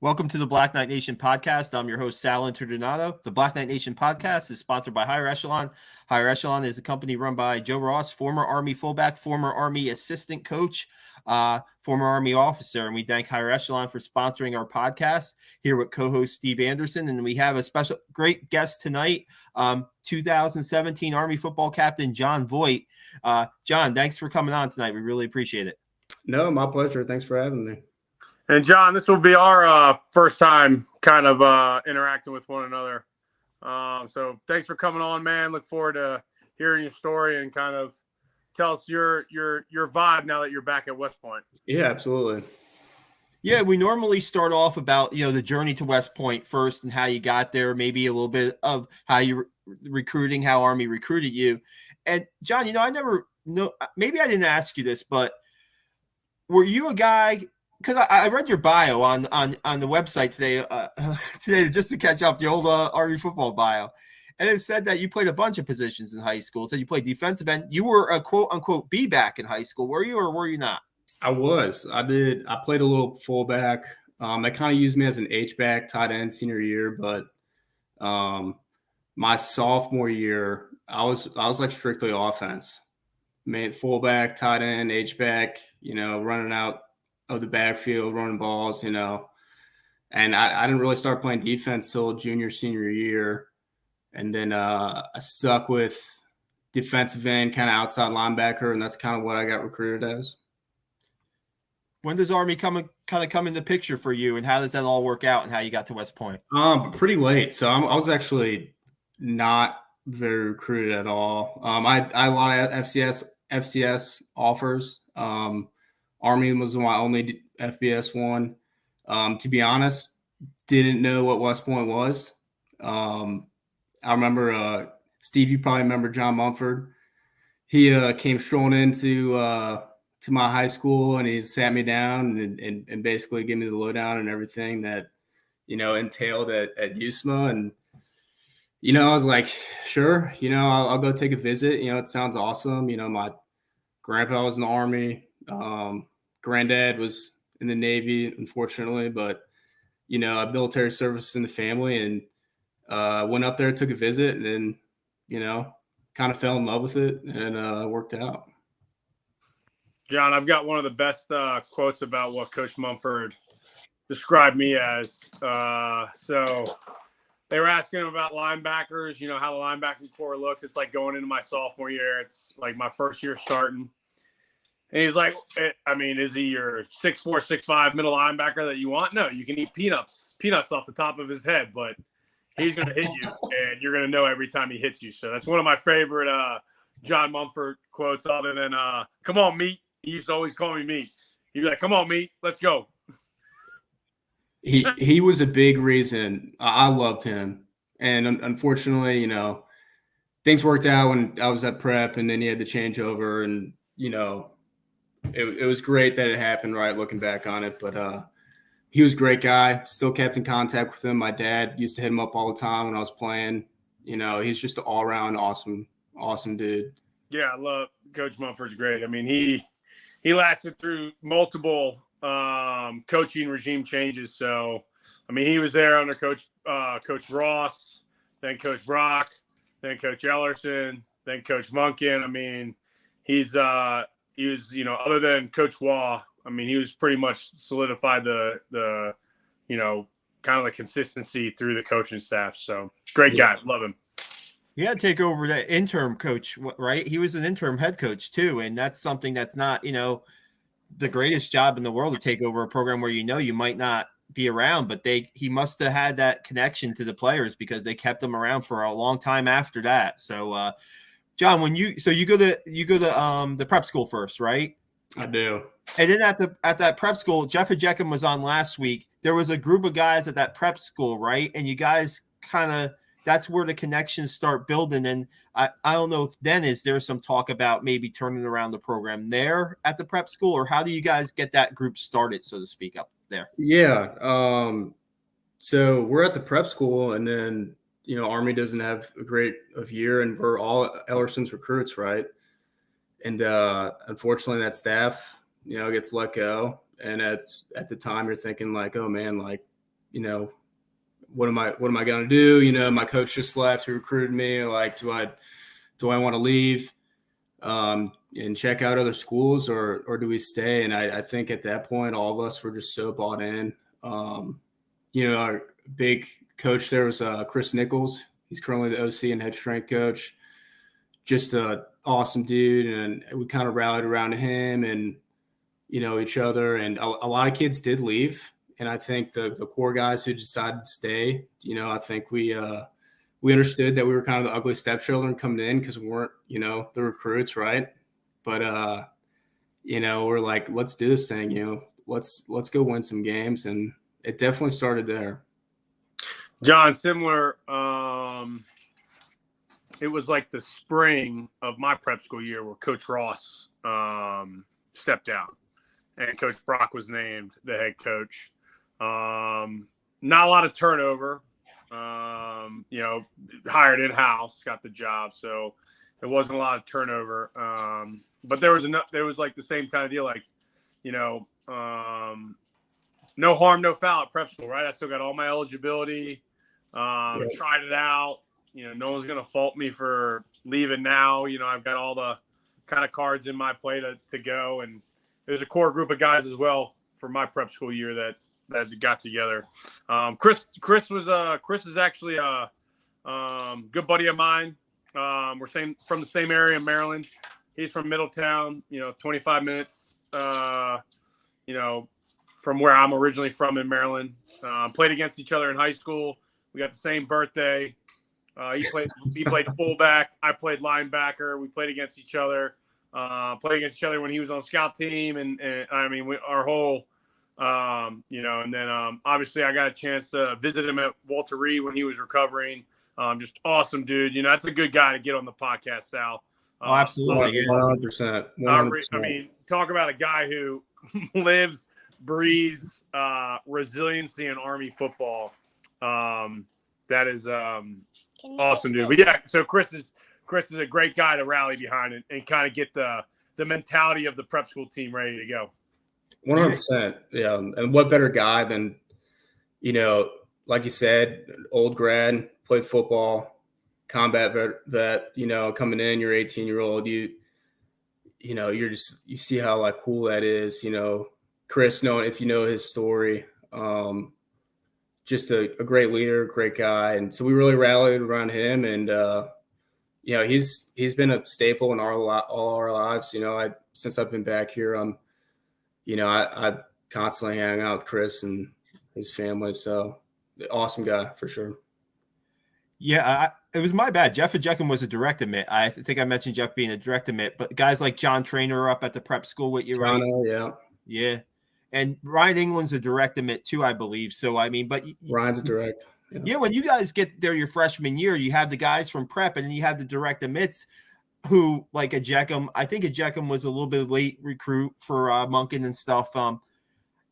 Welcome to the Black Knight Nation podcast. I'm your host, Sal Interdonato. The Black Knight Nation podcast is sponsored by Higher Echelon. Higher Echelon is a company run by Joe Ross, former Army fullback, former Army assistant coach, former Army officer. And we thank Higher Echelon for sponsoring our podcast here with co-host Steve Anderson. And we have a special great guest tonight, 2017 Army football captain, John Voit. John, thanks for coming on tonight. We really appreciate it. No, my pleasure. Thanks for having me. And John, this will be our first time kind of interacting with one another. So thanks for coming on, man. Look forward to hearing your story and kind of tell us your vibe now that you're back at West Point. Yeah, absolutely. Yeah, we normally start off about, the journey to West Point first and how you got there, maybe a little bit of how you recruiting, how Army recruited you. And John, I never know, maybe I didn't ask you this, but were you a guy – because I read your bio on the website today just to catch up, the old Army football bio. And it said that you played a bunch of positions in high school. It said you played defensive end. You were a quote-unquote B-back in high school. Were you or were you not? I was. I played a little fullback. They kind of used me as an H-back tight end senior year. But my sophomore year, I was like strictly offense. Made fullback, tight end, H-back, running out of the backfield, running balls, and I didn't really start playing defense till junior, senior year. And then I stuck with defensive end, kind of outside linebacker, and that's kind of what I got recruited as. When does Army come in the picture for you, and how does that all work out and how you got to West Point? Pretty late. So I was actually not very recruited at all. I had a lot of FCS offers. Army was my only FBS one. To be honest, didn't know what West Point was. I remember Steve, you probably remember John Mumford. He came strolling into to my high school, and he sat me down and basically gave me the lowdown and everything that entailed at USMA. And I was like, sure, I'll go take a visit. It sounds awesome. My grandpa was in the Army. Granddad was in the Navy, unfortunately, but military service in the family, and went up there, took a visit, and then kind of fell in love with it, and worked out. John, I've got one of the best quotes about what Coach Mumford described me as. So they were asking him about linebackers, how the linebacking core looks. It's like going into my sophomore year. It's like my first year starting. And he's like, is he your 6'4", 6'5" middle linebacker that you want? No, you can eat peanuts off the top of his head, but he's going to hit you, and you're going to know every time he hits you. So that's one of my favorite John Mumford quotes, other than, come on, meat. He used to always call me meat. He'd be like, come on, meat, let's go. He was a big reason. I loved him. And unfortunately, things worked out when I was at prep, and then he had to change over, and, it was great that it happened, right, looking back on it. But he was a great guy. Still kept in contact with him. My dad used to hit him up all the time when I was playing. He's just an all-around awesome dude. Yeah, I love Coach Mumford's great. He lasted through multiple coaching regime changes. So, he was there under Coach Ross, then Coach Brock, then Coach Ellerson, then Coach Munkin. He was, other than Coach Waugh, he was pretty much solidified the kind of the consistency through the coaching staff. So great guy. Love him. He had to take over that interim coach, right? He was an interim head coach too. And that's something that's not, the greatest job in the world, to take over a program where you might not be around, but he must have had that connection to the players, because they kept them around for a long time after that. So, John, you go to the prep school first, right? I do. And then at that prep school, Jeff Ejeckham was on last week. There was a group of guys at that prep school, right? And you guys that's where the connections start building. And I don't know if then is there some talk about maybe turning around the program there at the prep school, or how do you guys get that group started, so to speak, up there? Yeah. So we're at the prep school, and then Army doesn't have a great of year, and we're all Ellerson's recruits, right? And unfortunately, that staff, gets let go. And at the time, you're thinking like, oh man, like what am I going to do? My coach just left, who recruited me. Like, do I want to leave and check out other schools, or do we stay? And I think at that point, all of us were just so bought in. Our big coach there was Chris Nichols. He's currently the OC and head strength coach. Just an awesome dude, and we kind of rallied around him and each other. And a lot of kids did leave, and I think the core guys who decided to stay, I think we understood that we were kind of the ugly stepchildren coming in because we weren't the recruits, right? But we're like, let's do this thing, let's go win some games, and it definitely started there. John, similar. It was like the spring of my prep school year where Coach Ross stepped down, and Coach Brock was named the head coach. Not a lot of turnover. Hired in-house, got the job, so there wasn't a lot of turnover. But there was like the same kind of deal, like, no harm, no foul at prep school, right? I still got all my eligibility. Right. Tried it out. No one's going to fault me for leaving now. I've got all the kind of cards in my play to go. And there's a core group of guys as well for my prep school year that got together. Chris is actually a good buddy of mine. We're from the same area in Maryland. He's from Middletown, 25 minutes, from where I'm originally from in Maryland. Played against each other in high school. We got the same birthday. He played fullback. I played linebacker. We played against each other. Played against each other when he was on scout team, and our whole, and then obviously I got a chance to visit him at Walter Reed when he was recovering. Just awesome dude. That's a good guy to get on the podcast, Sal. Absolutely, 100%. Talk about a guy who lives, breathes resiliency in Army football. That is awesome, dude. But yeah, so Chris is a great guy to rally behind and kind of get the mentality of the prep school team ready to go. 100%. Yeah. And what better guy than, like you said, old grad, played football, combat vet, coming in, you're 18-year-old, you see how like cool that is, Chris, if you know his story, just a great leader, great guy. And so we really rallied around him, and, he's been a staple in all our lives. Since I've been back here, I constantly hang out with Chris and his family. So awesome guy for sure. Yeah, it was my bad. Jeff Ejeckham was a direct admit. I think I mentioned Jeff being a direct admit, but guys like John Trainer are up at the prep school with you, right? Yeah. Yeah. And Ryan England's a direct admit too, I believe. So, but Ryan's a direct. Yeah, when you guys get there your freshman year, you have the guys from prep, and then you have the direct admits who, like Ejeckham. I think Ejeckham was a little bit late recruit for Monken and stuff.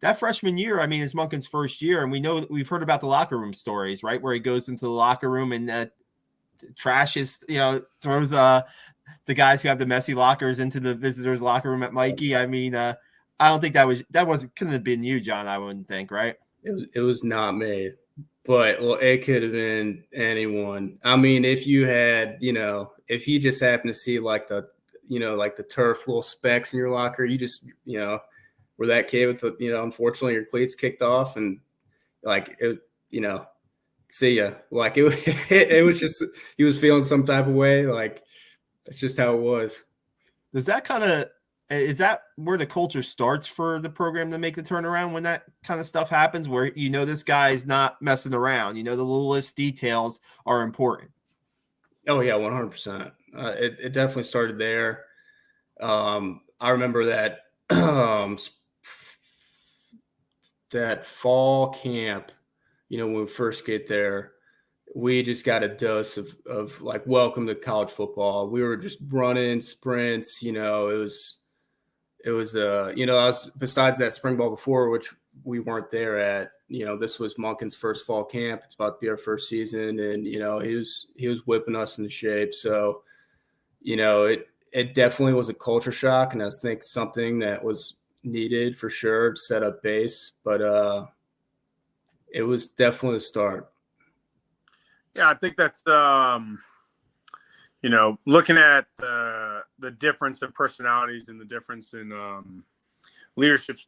That freshman year, it's Monken's first year, and we've heard about the locker room stories, right? Where he goes into the locker room and trashes, throws the guys who have the messy lockers into the visitors' locker room at Mikey. I don't think couldn't have been you, John. I wouldn't think, right? It was not me, but it could have been anyone. If you had, if you just happened to see like the turf little specks in your locker, you just, were that kid with the, unfortunately your cleats kicked off, and like it, see ya. Like it was just, he was feeling some type of way. Like that's just how it was. Is that where the culture starts for the program to make the turnaround, when that kind of stuff happens, where this guy is not messing around? The littlest details are important. Oh yeah, 100%. It definitely started there. I remember that that fall camp, when we first get there, we just got a dose of like, welcome to college football. We were just running sprints, it was I was, besides that spring ball before, which we weren't there at, this was Monken's first fall camp. It's about to be our first season, and he was whipping us into shape. So it definitely was a culture shock, and I think something that was needed for sure to set up base. But it was definitely a start. Yeah, I think that's looking at the difference in personalities and the difference in leadership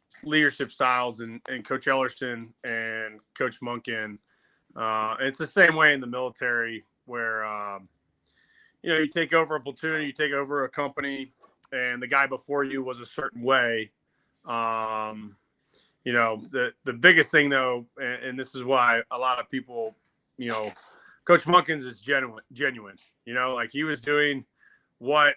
styles and Coach Ellerston and Coach Monken. It's the same way in the military where you take over a platoon, you take over a company, and the guy before you was a certain way. The biggest thing though, and this is why a lot of people, Coach Munkins is genuine. Like he was doing what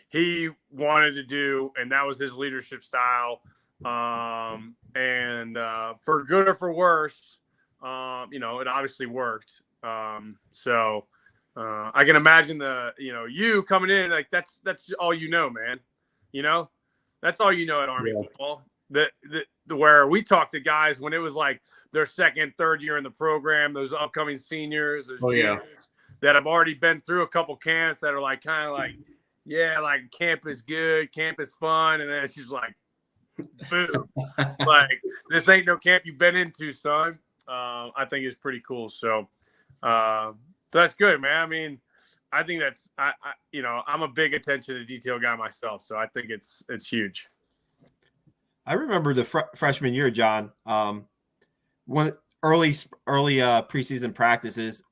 he wanted to do, and that was his leadership style. And for good or for worse, it obviously worked. So I can imagine you coming in like that's all man. That's all at Army football. Where we talked to guys when it was like their second, third year in the program, those upcoming seniors, those juniors that have already been through a couple camps that are like kind of like, yeah, like camp is good, camp is fun, and then it's just like, boo, like this ain't no camp you've been into, son. I think it's pretty cool. So that's good, man. I mean, I think that's I'm a big attention to detail guy myself, so I think it's huge. I remember the freshman year, John. When early preseason practices,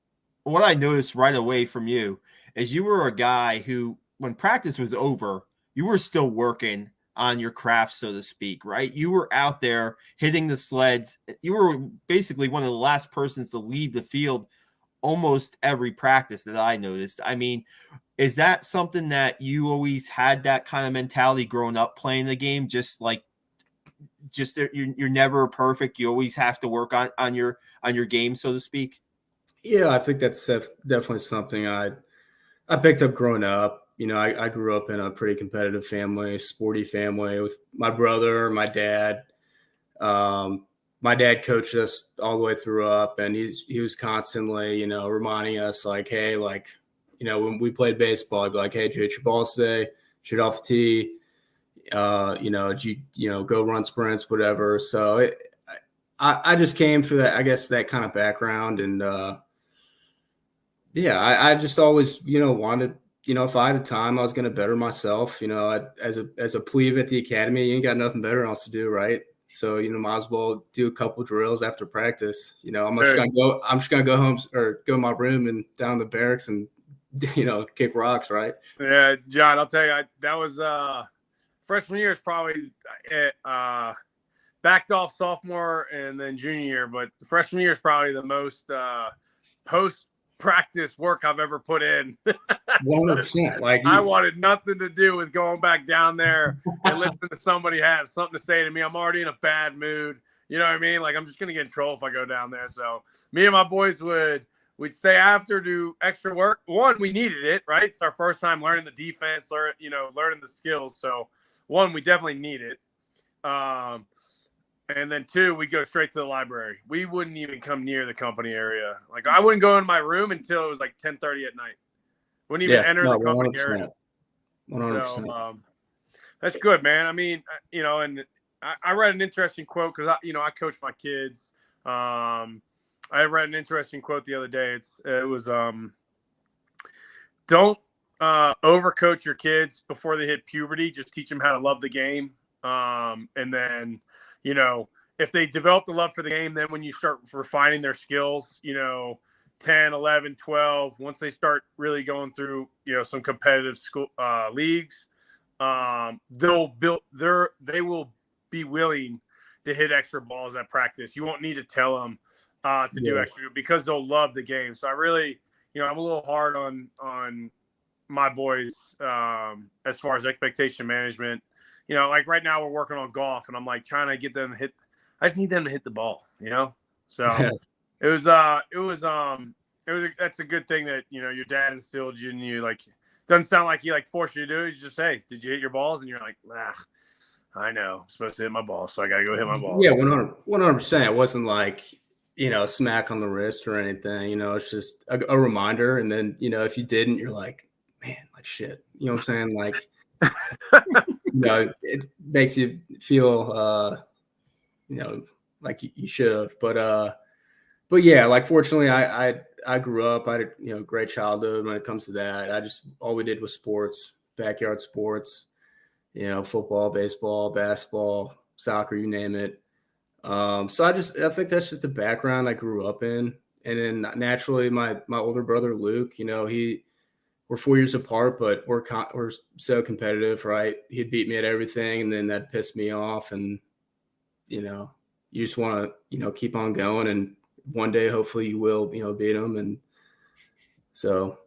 what I noticed right away from you is you were a guy who, when practice was over, you were still working on your craft, so to speak, right? You were out there hitting the sleds. You were basically one of the last persons to leave the field almost every practice that I noticed. I mean, is that something that you always had, that kind of mentality growing up playing the game? You're never perfect. You always have to work on your game, so to speak. Yeah, I think that's definitely something I picked up growing up. I grew up in a pretty competitive family, sporty family with my brother, my dad. My dad coached us all the way through up, and he was constantly, reminding us like, hey, like, when we played baseball, I'd be like, hey, did you hit your balls today? Shoot off the tee. Go run sprints, whatever. So I just came for that, I guess, that kind of background. And I just always, wanted, if I had the time, I was going to better myself. As a plebe at the academy, you ain't got nothing better else to do, right? So, might as well do a couple drills after practice. I'm just gonna go home or go to my room and down the barracks and, kick rocks, right? Yeah, John, I'll tell you, that was freshman year is probably backed off sophomore and then junior year, but the freshman year is probably the most post-practice work I've ever put in. 100%. Like I wanted nothing to do with going back down there and listening to somebody have something to say to me. I'm already in a bad mood. You know what I mean? Like, I'm just going to get in trouble if I go down there. So me and my boys we'd stay after, do extra work. One, we needed it, right? It's our first time learning the defense, learning the skills. So one, we definitely need it. And then two, we go straight to the library. We wouldn't even come near the company area. Like, I wouldn't go in my room until it was like 10:30 at night. Wouldn't even enter the company 100%. area. 100%. So, that's good, man. I mean, and I read an interesting quote because I coach my kids. I read an interesting quote the other day. It was don't overcoach your kids before they hit puberty. Just teach them how to love the game. And then, if they develop the love for the game, then when you start refining their skills, 10, 11, 12, once they start really going through, some competitive school leagues, they will be willing to hit extra balls at practice. You won't need to tell them to do extra because they'll love the game. So I really, I'm a little hard on my boys as far as expectation management. Like right now we're working on golf, and I'm like trying to get them to hit. I just need them to hit the ball, So that's a good thing that your dad instilled in you. Like, doesn't sound like he forced you to do it. He's just, hey, did you hit your balls? And you're like, I know I'm supposed to hit my balls, so I gotta go hit my balls. Yeah, 100%. It wasn't like smack on the wrist or anything. It's just a reminder. And then if you didn't, you're like, man, like shit. You know what I'm saying? Like, it makes you feel like you should have. But yeah, like fortunately, I grew up. I had a great childhood when it comes to that. All we did was sports, backyard sports, football, baseball, basketball, soccer, you name it. So I think that's just the background I grew up in. And then naturally, my older brother Luke, we're 4 years apart, but we're so competitive, right? He'd beat me at everything, and then that pissed me off. And you just want to keep on going, and one day hopefully you will beat him. And so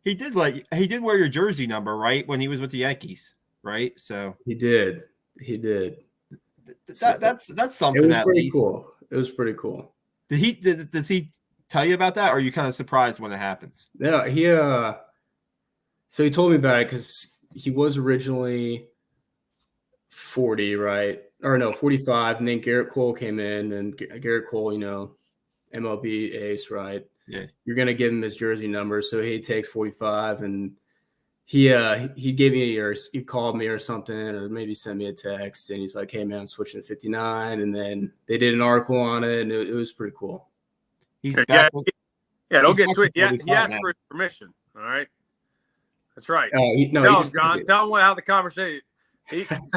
he did wear your jersey number, right, when he was with the Yankees, right? So he did. That's something. It was at pretty least cool. It was pretty cool. Does he tell you about that, or are you kind of surprised when it happens? Yeah, so he told me about it because he was originally 40, right? Or no, 45, and then Garrett Cole came in, and Garrett Cole, MLB ace, right? Yeah. You're gonna give him his jersey number, so he takes 45, and he gave me he called me or something, or maybe sent me a text, and he's like, "Hey man, I'm switching to 59," and then they did an article on it, and it was pretty cool. He's back. Don't get to it. Yeah, he asked for his permission. All right, that's right. Tell him, John. Tell him how the conversation.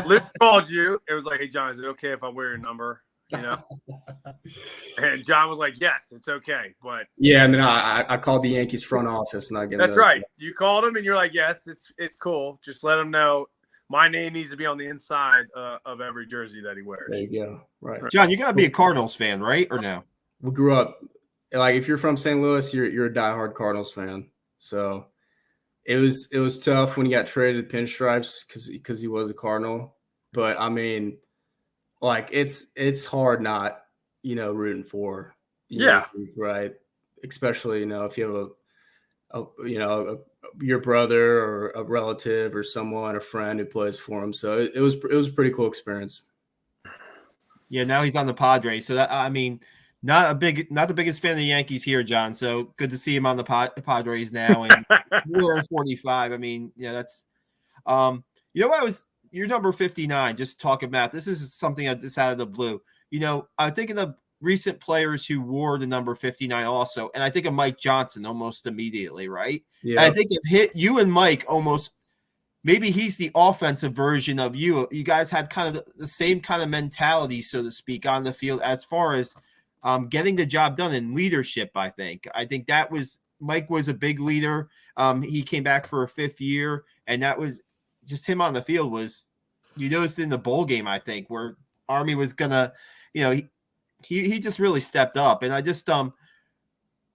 Luke called you. It was like, "Hey, John, is it okay if I wear your number?" And John was like, "Yes, it's okay." But yeah, and then I called the Yankees front office, and that's right. You called him, and you're like, "Yes, it's cool. Just let him know my name needs to be on the inside of every jersey that he wears." There you go. Right, John, you got to be a Cardinals fan, right, or no? We grew up like if you're from St. Louis, you're a diehard Cardinals fan. So it was tough when he got traded to Pinstripes because he was a Cardinal. But I mean, like it's hard not rooting for Yankees, right? Especially if you have your brother or a relative or someone, a friend who plays for him. So it was a pretty cool experience. Yeah, now he's on the Padres. So that, I mean, not the biggest fan of the Yankees here, John. So good to see him on the Padres now. And we're 45. I mean, that's you're number 59. Just talking about this is something that's out of the blue. I'm thinking of recent players who wore the number 59 also, and I think of Mike Johnson almost immediately, right? Yeah. I think it hit you and Mike almost. Maybe he's the offensive version of you. You guys had kind of the same kind of mentality, so to speak, on the field as far as getting the job done in leadership. I think that was Mike was a big leader. He came back for a 5th year, and that was just him on the field. Was you noticed in the bowl game, I think, where Army was gonna, he just really stepped up, and I just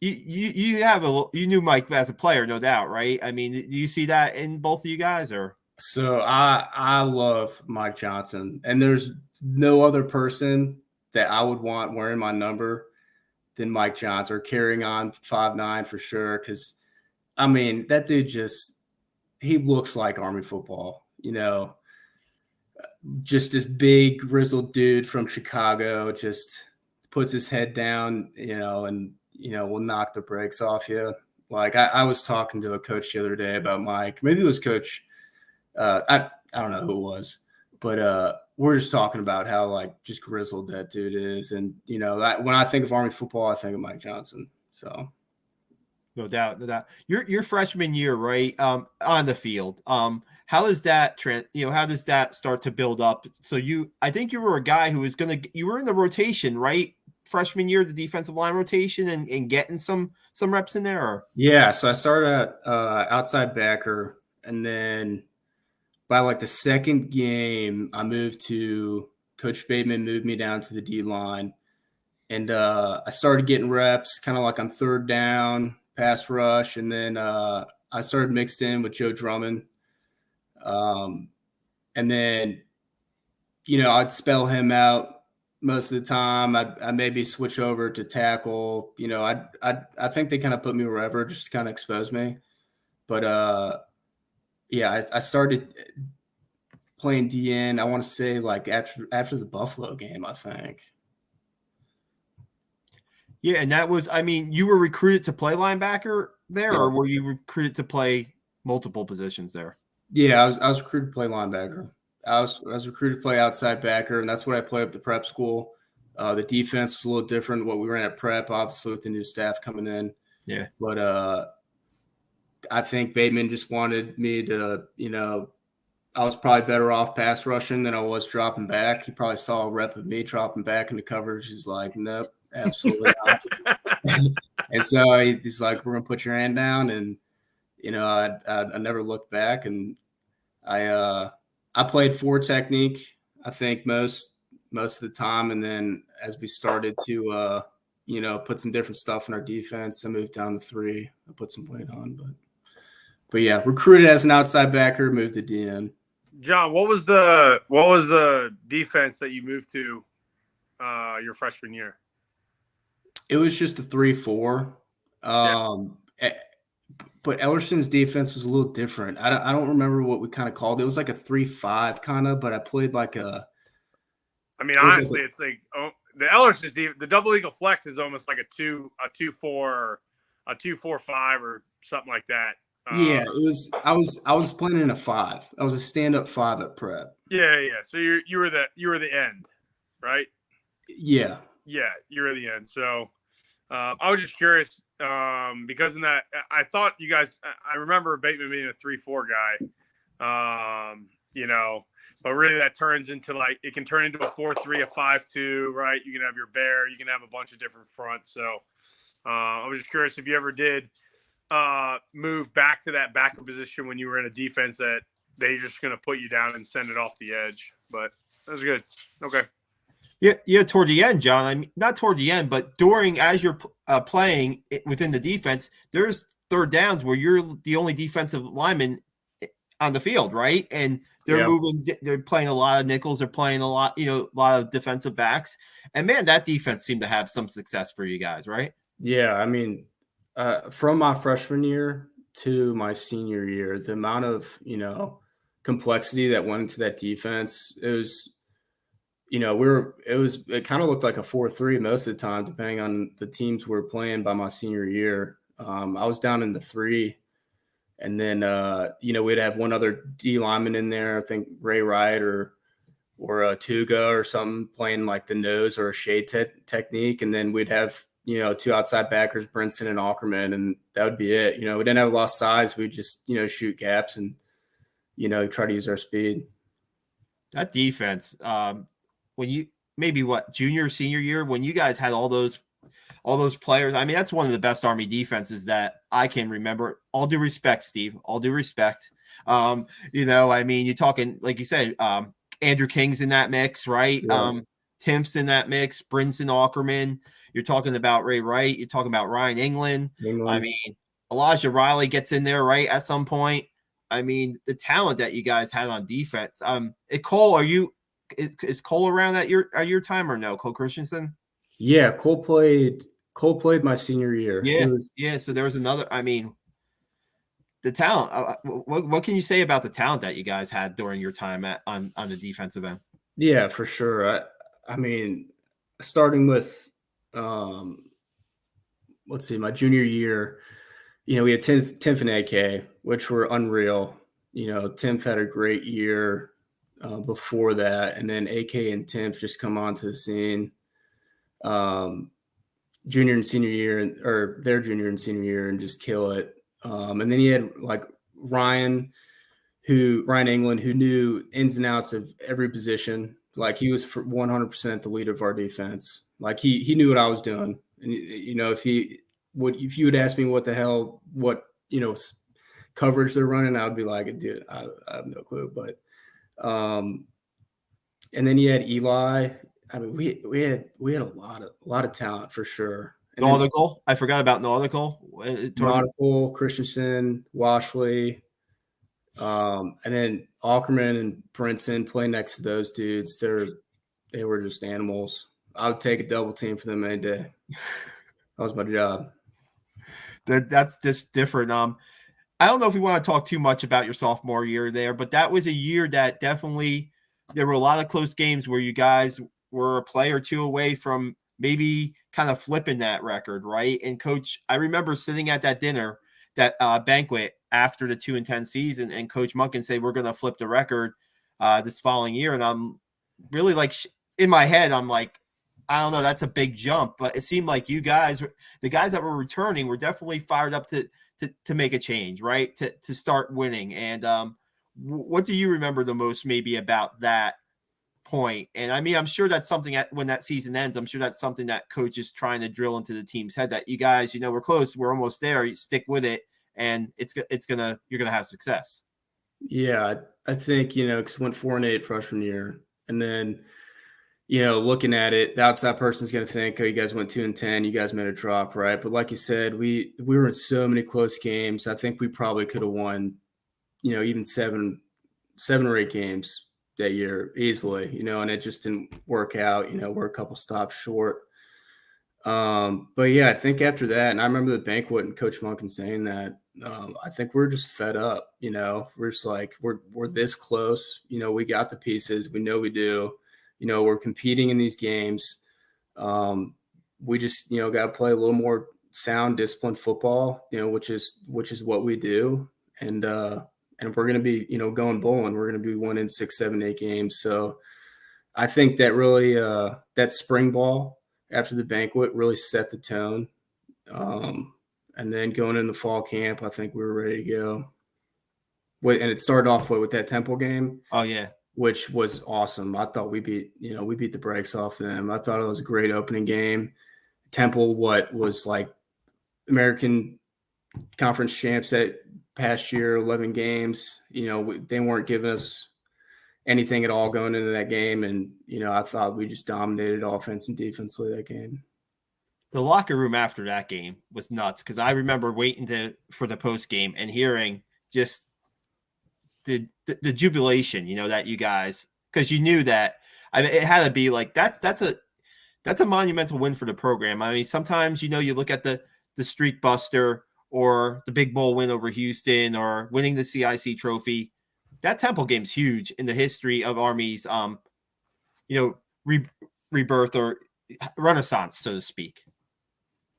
You knew Mike as a player, no doubt, right? I mean, do you see that in both of you guys, or? So I love Mike Johnson, and there's no other person that I would want wearing my number than Mike Johnson, or carrying on 5'9" for sure. Because I mean, that dude he looks like Army football, just this big grizzled dude from Chicago, just puts his head down, and will knock the brakes off you. Like I was talking to a coach the other day about Mike. Maybe it was Coach. I don't know who it was, but we're just talking about how like just grizzled that dude is, and when I think of Army football, I think of Mike Johnson. So, no doubt. Your freshman year, right, on the field. How does that how does that start to build up? So I think you were a guy who was you were in the rotation, right? Freshman year, the defensive line rotation, and getting some reps in there? Or? Yeah, so I started at outside backer, and then by like the second game, I moved to Coach Bateman moved me down to the D line, and I started getting reps, kind of like on third down, pass rush, and then I started mixed in with Joe Drummond, and then I'd spell him out most of the time. I maybe switch over to tackle. I think they kind of put me wherever just to kind of expose me. But I started playing DN. I want to say like after the Buffalo game, I think. Yeah, and that was. I mean, you were recruited to play linebacker there, or were you recruited to play multiple positions there? Yeah, I was recruited to play linebacker. I was recruited to play outside backer, and that's what I played up the prep school. The defense was a little different what we ran at prep, obviously with the new staff coming in. Yeah. But I think Bateman just wanted me to, I was probably better off pass rushing than I was dropping back. He probably saw a rep of me dropping back into coverage. He's like, nope, absolutely not. And so he's like, we're going to put your hand down. And, I never looked back. And I played 4 technique, I think most of the time. And then as we started to, put some different stuff in our defense, I moved down to 3. I put some weight on. But yeah, recruited as an outside backer, moved to DN. John, what was the defense that you moved to your freshman year? It was just a 3-4. But Ellerson's defense was a little different. I don't remember what we kind of called it. It was like a 3-5 kind of, but I played like a. I mean, honestly, it's like the Ellerson's the double eagle flex is almost like a 2-4, or a 2-4-5 or something like that. Yeah, it was. I was playing in a 5. I was a stand-up 5 at prep. Yeah. So you were the end, right? Yeah, you were the end. So I was just curious because in that I thought you guys. I remember Bateman being a 3-4 guy, but really that turns into it can turn into a 4-3, a 5-2, right? You can have your bear, you can have a bunch of different fronts. So I was just curious if you ever did move back to that backer position when you were in a defense that they're just going to put you down and send it off the edge. But that was good. Okay. Yeah. Toward the end, John. I mean, not toward the end, but as you're playing within the defense, there's third downs where you're the only defensive lineman on the field, right? And they're moving. They're playing a lot of Nichols. They're playing a lot of defensive backs. And man, that defense seemed to have some success for you guys, right? Yeah, I mean. From my freshman year to my senior year, the amount of, complexity that went into that defense, it was, it kind of looked like a 4-3 most of the time, depending on the teams we were playing by my senior year. I was down in the 3, and then, we'd have one other D lineman in there. I think Ray Wright or a Tuga or something playing like the nose or a shade technique. And then we'd have, 2 outside backers, Brinson and Ackerman, and that would be it. We didn't have a lot of size. We'd just, shoot gaps and, try to use our speed. That defense, when you junior, senior year, when you guys had all those players, I mean, that's one of the best Army defenses that I can remember. All due respect, Steve, all due respect. I mean, you're talking, like you said, Andrew King's in that mix, right? Yeah. Timp's in that mix, Brinson, Ackerman. You're talking about Ray Wright. You're talking about Ryan England. I mean, Elijah Riley gets in there, right, at some point. I mean, the talent that you guys had on defense. Cole, is Cole around at your time or no? Cole Christensen? Yeah, Cole played my senior year. Yeah. So there was another. I mean, the talent. What can you say about the talent that you guys had during your time on the defensive end? Yeah, for sure. I mean, starting with. Let's see, my junior year, we had Timph and AK, which were unreal. Timph had a great year before that, and then AK and Timph just come onto the scene junior and senior year, or their junior and senior year, and just kill it. And then you had like Ryan England, who knew ins and outs of every position. Like he was 100% the leader of our defense. Like he knew what I was doing. And if you would ask me what coverage they're running, I would be like, dude, I have no clue. But and then you had Eli. I mean, we had a lot of talent for sure. And Nautical. I forgot about Nautical. Nautical, Christensen, Washley. And then Ackerman and Brinson play next to those dudes. They were just animals. I would take a double team for them any day. That was my job. That's just different. I don't know if we want to talk too much about your sophomore year there, but that was a year that definitely there were a lot of close games where you guys were a play or two away from maybe kind of flipping that record, right? And Coach, I remember sitting at that dinner, that banquet after the 2-10 season, and Coach Munkin said, we're going to flip the record this following year. And I'm really like, in my head, I'm like, I don't know, that's a big jump, but it seemed like you guys, the guys that were returning, were definitely fired up to make a change, right? To start winning. And what do you remember the most maybe about that point? And I mean, I'm sure that's something when that season ends, I'm sure that's something that coach is trying to drill into the team's head, that you guys, we're close, we're almost there, you stick with it, and you're gonna have success. Yeah, I think, because went 4-8 freshman year, and then, looking at it, the outside person's going to think, oh, you guys went 2-10, you guys made a drop, right? But like you said, we were in so many close games. I think we probably could have won, even seven or 8 games that year easily, and it just didn't work out. We're a couple stops short. But yeah, I think after that, and I remember the banquet and Coach Monken saying that, I think we're just fed up. We're just like, we're this close. We got the pieces. We know we do. We're competing in these games. We just, got to play a little more sound, disciplined football, which is what we do. And we're going to be, going bowling. We're going to be winning 6, 7, 8 games. So I think that really, that spring ball after the banquet really set the tone. And then going into fall camp, I think we were ready to go. And it started off with that Temple game. Oh yeah. Which was awesome. I thought we beat the brakes off them. I thought it was a great opening game. Temple, what was like American Conference champs that past year, 11 games. They weren't giving us anything at all going into that game. And, I thought we just dominated offense and defensively that game. The locker room after that game was nuts, because I remember waiting for the post game and hearing just the jubilation, that you guys, because you knew that, I mean, it had to be like, that's a monumental win for the program. I mean, sometimes, you look at the streak buster or the big bowl win over Houston or winning the CIC trophy. That Temple game's huge in the history of Army's, rebirth or renaissance, so to speak.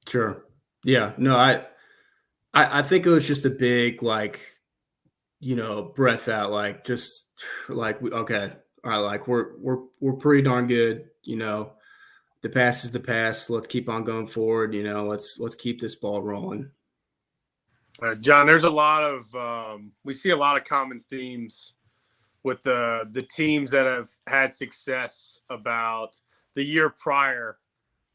Sure. Yeah. No, I think it was just a big, breath out, just okay, all right, we're pretty darn good. The past is the past. Let's keep on going forward. Let's keep this ball rolling. John, there's a lot of we see a lot of common themes with the teams that have had success about the year prior,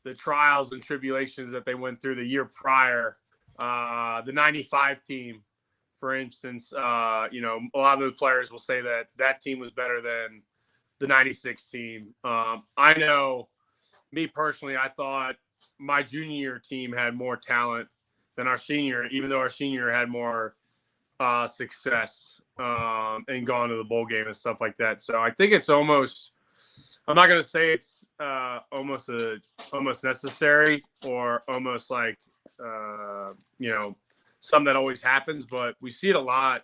the trials and tribulations that they went through the year prior. The 95 team, for instance, a lot of those players will say that team was better than the 96 team. I know, me personally, I thought my junior year team had more talent than our senior, even though our senior had more success and gone to the bowl game and stuff like that. So I think it's almost, I'm not going to say it's almost necessary or almost like, something that always happens, but we see it a lot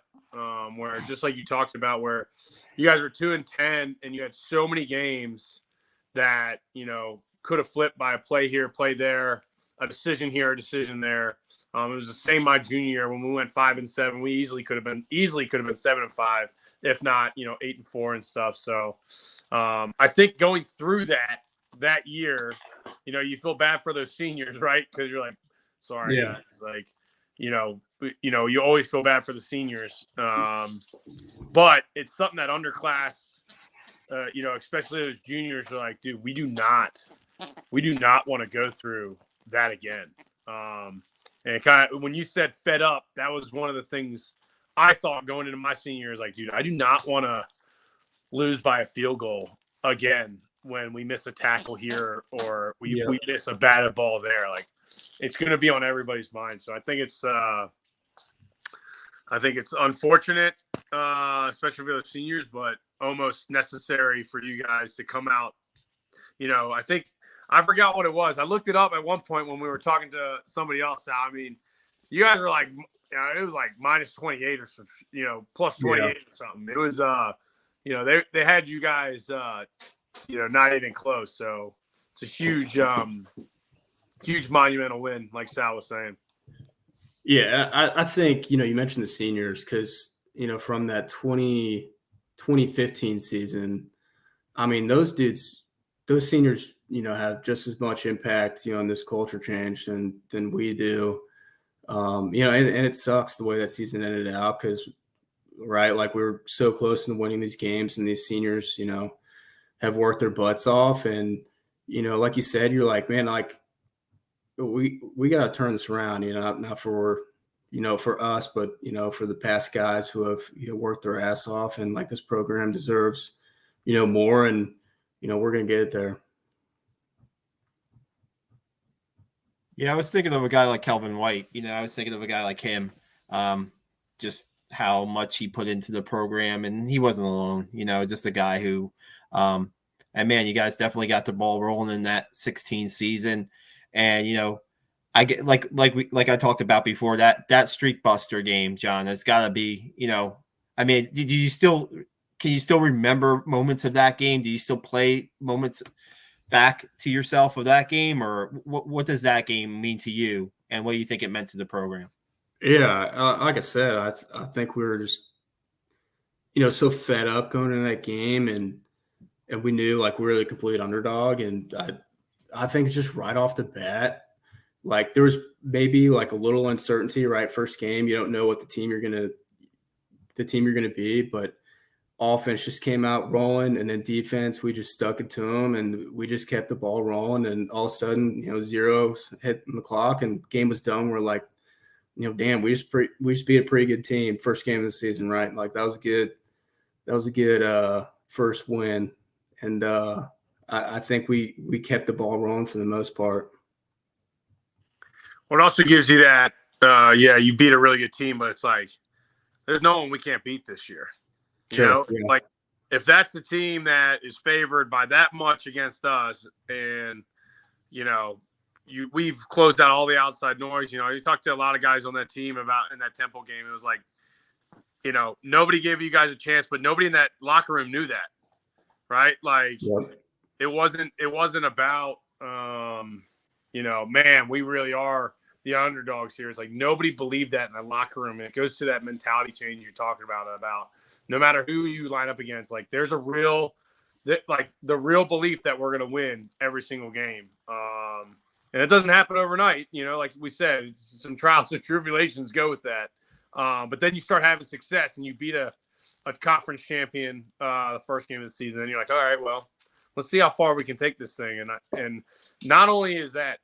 where, just like you talked about, where you guys were 2-10 and you had so many games that, could have flipped by a play here, play there, a decision here, a decision there. It was the same my junior year when we went 5-7. We easily could have been 7-5, if not, 8-4 and stuff. So I think going through that year, you feel bad for those seniors, right? Because you're like, sorry, yeah, it's like, you always feel bad for the seniors, but it's something that underclass, especially those juniors, are like, dude, we do not want to go through that again. And kind of, when you said fed up, that was one of the things I thought going into my senior year, is like, dude, I do not want to lose by a field goal again when we miss a tackle here or we miss a batted ball there. Like, it's going to be on everybody's mind. So I think it's unfortunate, especially for the seniors, but almost necessary for you guys to come out. I forgot what it was. I looked it up at one point when we were talking to somebody else. I mean, you guys were like, it was like minus 28 or some, plus 28 or something. It was, they had you guys, not even close. So it's a huge monumental win, like Sal was saying. Yeah, I think, you mentioned the seniors because, from that 2015 season, I mean, those seniors, have just as much impact, on this culture change than we do. And it sucks the way that season ended out because, right, like we were so close to winning these games and these seniors, have worked their butts off. And, like you said, you're like, man, like we got to turn this around, not for, for us, but, for the past guys who have, worked their ass off, and like this program deserves, more, and, we're going to get it there. Yeah, I was thinking of a guy like Kelvin White. I was thinking of a guy like him, just how much he put into the program, and he wasn't alone. Just a guy who, and man, you guys definitely got the ball rolling in that 16 season, and I get like I talked about before, that streak buster game, John. It's got to be, I mean, can you still remember moments of that game? Do you still play moments back to yourself of that game, or what does that game mean to you, and what do you think it meant to the program? Yeah, like I said, I think we were just so fed up going into that game, and we knew like we were the complete underdog, and I think it's just right off the bat, like there was maybe like a little uncertainty, right? First game, you don't know what the team you're gonna be, but offense just came out rolling, and then defense, we just stuck it to them, and we just kept the ball rolling, and all of a sudden, zeros hit the clock, and game was done. We're like, damn, we just beat a pretty good team first game of the season, right? Like that was a good first win, and I think we kept the ball rolling for the most part. What also gives you that, you beat a really good team, but it's like there's no one we can't beat this year. Sure, Like if that's the team that is favored by that much against us, and we've closed out all the outside noise. You talked to a lot of guys on that team about in that Temple game. It was like, nobody gave you guys a chance, but nobody in that locker room knew that, right? Like it wasn't about, man, we really are the underdogs here. It's like nobody believed that in the locker room. And it goes to that mentality change you're talking about no matter who you line up against, like there's the real belief that we're going to win every single game. And it doesn't happen overnight, like we said, some trials and tribulations go with that. But then you start having success and you beat a conference champion the first game of the season. And you're like, all right, well, let's see how far we can take this thing. And not only is that,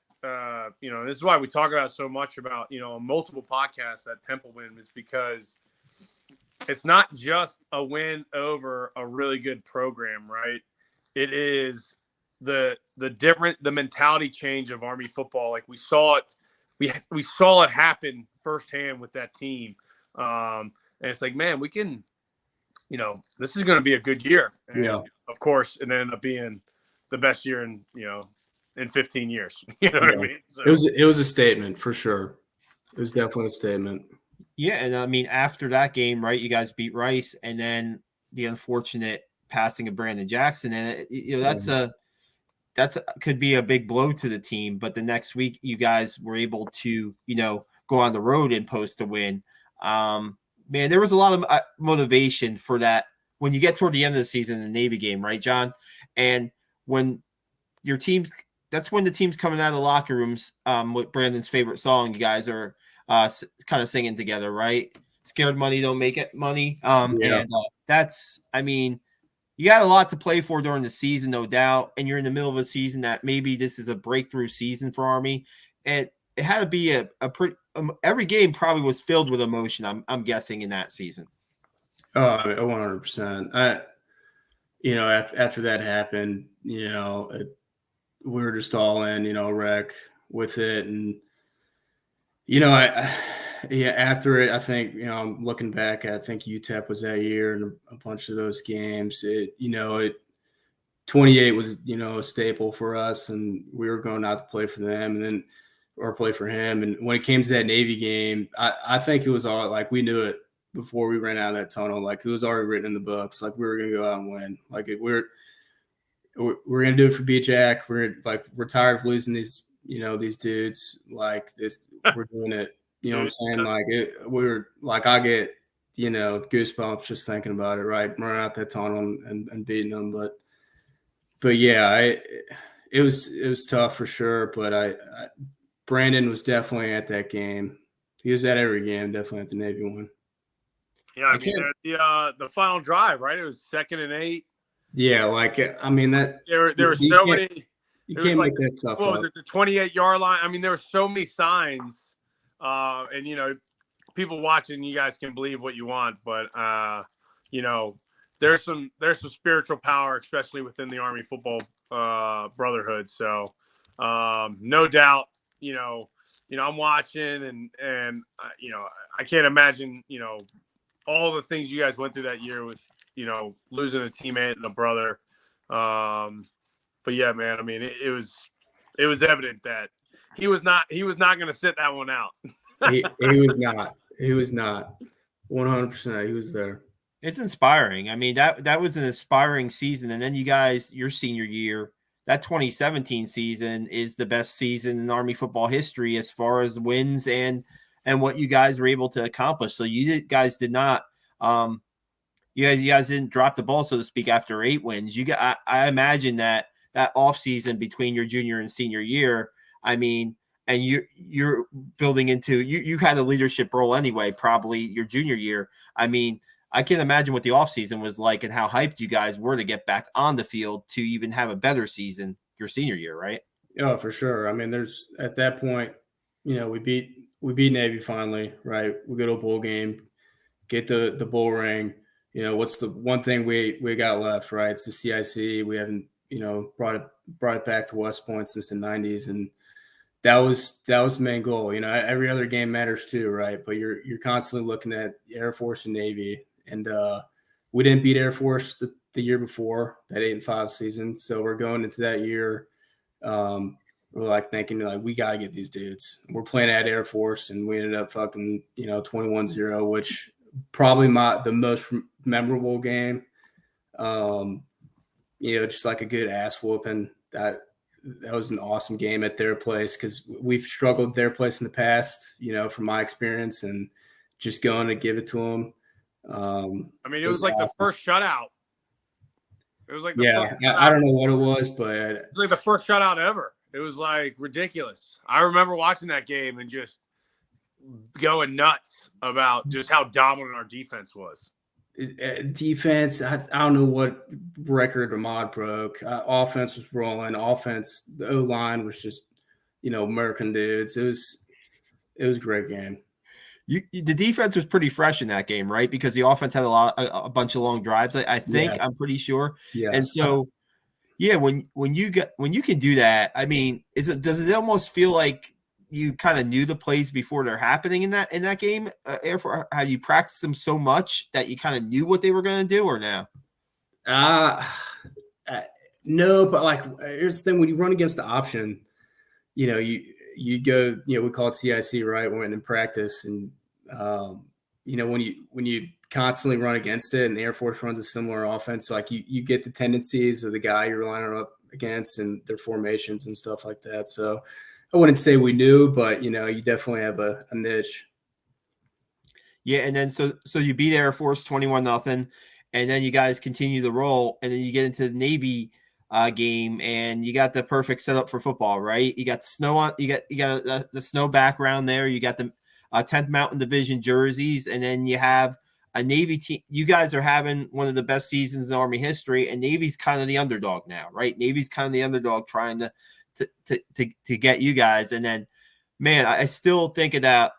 this is why we talk about so much about, multiple podcasts that Temple win, is because it's not just a win over a really good program, right? It is the mentality change of Army football. Like we saw it happen firsthand with that team. And it's like, man, we can, this is going to be a good year. And of course, it ended up being the best year in 15 years. You know what I mean? So, it was a statement for sure. It was definitely a statement. Yeah, and I mean, after that game, right, you guys beat Rice, and then the unfortunate passing of Brandon Jackson, and that's could be a big blow to the team. But the next week, you guys were able to, go on the road and post a win. Man, there was a lot of motivation for that when you get toward the end of the season in the Navy game, right, John? And when your team's, that's when the team's coming out of the locker rooms with Brandon's favorite song, you guys are kind of singing together, right? Scared money don't make it money. And that's, I mean, you got a lot to play for during the season, no doubt. And you're in the middle of a season that maybe this is a breakthrough season for Army. And it had to be a pretty, every game probably was filled with emotion, I'm guessing, in that season. Oh, 100%. After that happened, we were just all in, wreck with it. And, after it, I think, I'm looking back, I think UTEP was that year and a bunch of those games. 28 was, a staple for us, and we were going out to play for them or play for him. And when it came to that Navy game, I think it was all like we knew it before we ran out of that tunnel. Like it was already written in the books. Like we were going to go out and win. Like we're going to do it for B-Jack. We're tired of losing these, these dudes like this. We're doing it. You know what I'm saying? Like I get, goosebumps just thinking about it, right? Running out that tunnel and beating them. But yeah, It was tough for sure, but Brandon was definitely at that game. He was at every game, definitely at the Navy one. Yeah, I mean the final drive, right? It was 2nd and 8. Yeah, I mean that there were so many. You it can't was like make that stuff what up. was it, the 28-yard line? I mean, there were so many signs, and people watching, you guys can believe what you want, but there's some spiritual power, especially within the Army football brotherhood. So no doubt, I'm watching, and I can't imagine all the things you guys went through that year with losing a teammate and a brother. But yeah, man, I mean, it was evident that he was not going to sit that one out. he was not. He was not. 100%. He was there. It's inspiring. I mean, that was an inspiring season. And then you guys, your senior year, that 2017 season is the best season in Army football history as far as wins and what you guys were able to accomplish. So you guys did not you guys didn't drop the ball, so to speak, after 8 wins. I imagine that off season between your junior and senior year, I mean, and you're building into you had a leadership role anyway, probably your junior year. I mean, I can't imagine what the offseason was like and how hyped you guys were to get back on the field to even have a better season your senior year, right? Oh, for sure. I mean, there's at that point, we beat Navy finally, right? We go to a bowl game, get the bowl ring. What's the one thing we got left, right? It's the CIC. We haven't, brought it back to West Point since the 90s, and that was the main goal. Every other game matters too, right? But you're constantly looking at Air Force and Navy, and we didn't beat Air Force the year before that 8-5 season, so we're going into that year. We're like thinking like we got to get these dudes. We're playing at Air Force, and we ended up fucking 21-0, which probably the most memorable game. Just like a good ass whooping. That was an awesome game at their place because we've struggled their place in the past, from my experience, and just going to give it to them. I mean, it was like awesome. The first shutout. It was like I don't know what it was, but it was like the first shutout ever. It was like ridiculous. I remember watching that game and just going nuts about just how dominant our defense was. Defense, I don't know what record Ahmad broke. Offense was rolling. Offense, the O-line was just, American dudes. It was a great game. The defense was pretty fresh in that game, right? Because the offense had a bunch of long drives. I think. Yes. I'm pretty sure. Yes. And so, yeah, when you can do that, I mean, does it almost feel like you kind of knew the plays before they're happening in that game? Have you practiced them so much that you kind of knew what they were going to do, or now? No, but like here's the thing: when you run against the option, you go, we call it CIC, right? We went in practice, and when you constantly run against it, and the Air Force runs a similar offense, so like you get the tendencies of the guy you're lining up against and their formations and stuff like that. So I wouldn't say we knew, but you definitely have a niche. Yeah, and then so you beat Air Force 21-0, and then you guys continue the roll, and then you get into the Navy game, and you got the perfect setup for football, right? You got snow on, you got the snow background there. You got the 10th Mountain Division jerseys, and then you have a Navy team. You guys are having one of the best seasons in Army history, and Navy's kind of the underdog now, right? Navy's kind of the underdog trying to get you guys. And then, man, I still think of that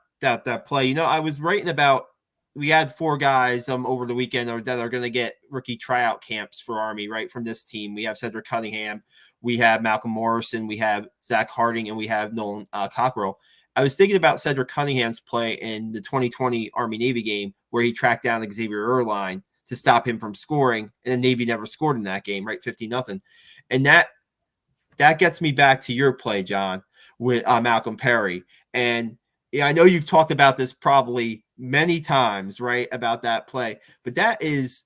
play. I was writing about, we had 4 guys over the weekend that are going to get rookie tryout camps for Army, right, from this team. We have Cedric Cunningham, we have Malcolm Morrison, we have Zach Harding, and we have Nolan Cockrell. I was thinking about Cedric Cunningham's play in the 2020 Army-Navy game where he tracked down Xavier Erline to stop him from scoring, and then Navy never scored in that game, right, 50-0. And that gets me back to your play, John, with Malcolm Perry. And yeah, I know you've talked about this probably many times, right, about that play, but that is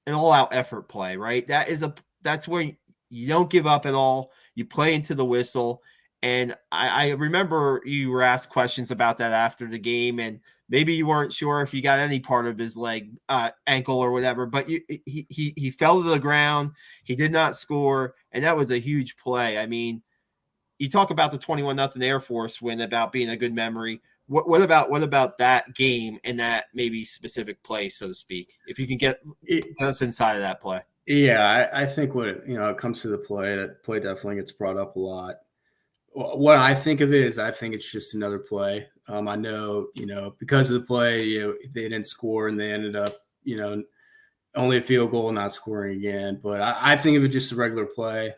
an all-out effort play, right? That's where you don't give up at all. You play into the whistle, And I remember you were asked questions about that after the game, and maybe you weren't sure if you got any part of his leg, ankle or whatever, but he fell to the ground. He did not score, and that was a huge play. I mean, you talk about the 21-0 Air Force win about being a good memory. What about that game and that maybe specific play, so to speak? If you can get us inside of that play. Yeah, I think when it comes to the play, that play definitely gets brought up a lot. What I think of it is I think it's just another play. I know, because of the play, they didn't score and they ended up, only a field goal, not scoring again. But I think of it just a regular play.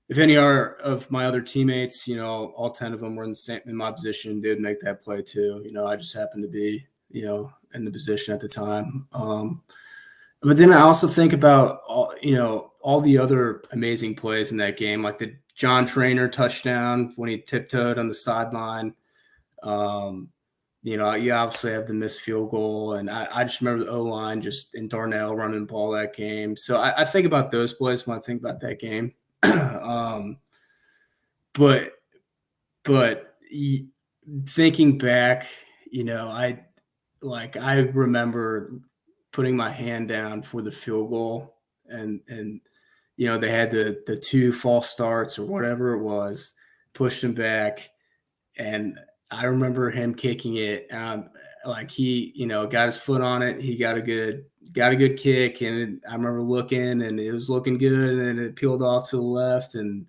If any of my other teammates, all 10 of them were in my position, did make that play too. I just happened to be, in the position at the time. But then I also think about all the other amazing plays in that game, like the John Trainer touchdown when he tiptoed on the sideline. You obviously have the missed field goal, and I just remember the O-line just in Darnell running the ball that game. So I think about those plays when I think about that game. But thinking back, I remember putting my hand down for the field goal, and they had the two false starts or whatever it was, pushed him back, and I remember him kicking it. He got his foot on it. He got a good kick, and I remember looking, and it was looking good, and then it peeled off to the left, and